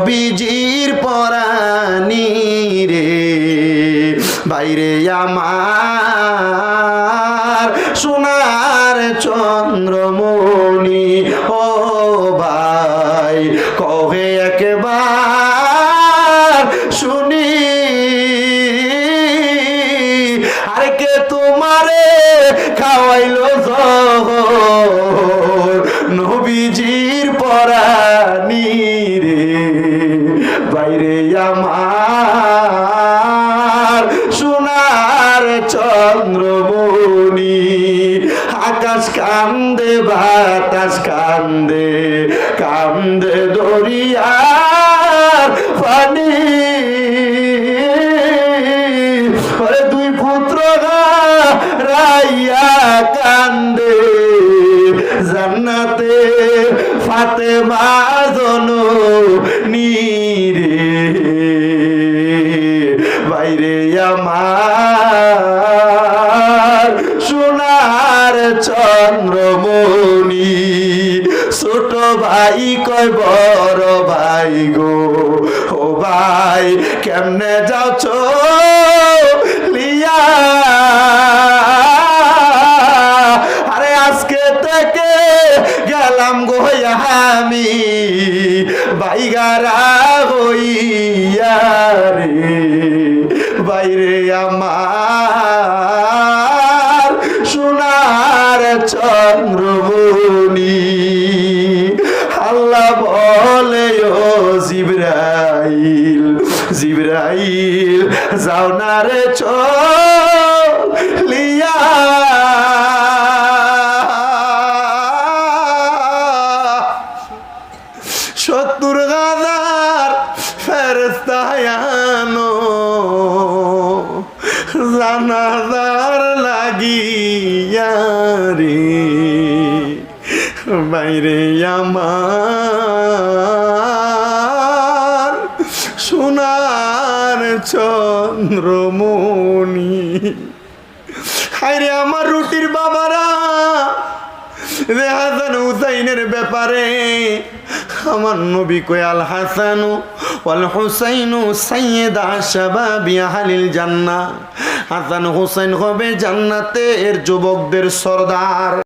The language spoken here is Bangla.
নবীজির পরানি রে বাইরে আমার সোনার চন্দ্রমণি ও ভাই কহে একবার শুনি আর কে তোমারে খাওয়াইলো জহর নবীজির পরানি রে বাইরে আমার সোনার চন্দ্রমণি আকাশ কান্দে বাতাস কান্দে কান্দে দরিয়ার পানি দুই পুত্র রাইয়া কান্দে জান্নাতে ফাতেমা জননী রে বাইরে আমার সোনার চন্দ্রমণি ছোট ভাই কয় বড় ভাই গো ও ভাই কেমনে যাচ্ছ লিয়া আরে আজকে থেকে গেলাম গো আমি বাইগারা হইয়া রে বাইরে আমার সোনার চন্দ্রমণি আল্লাহ বলে ও জিবরাইল জিবরাইল যাও না রে চলিয়া সত্তর হাজার ফেরেশতায়ানো জানাজার লাগিয়া রে বাইরে আমার সোনার চন্দ্রমণি হায়রে আমার রুটির বাবারা হাসান হুসাইনের ব্যাপারে আমার নবী কয় আল হাসানু ওয়াল হুসাইনু সাইয়্যিদা শাবাবি আহলিল জান্নাহ হাসান হুসাইন হবে জান্নাতের যুবকদের সরদার।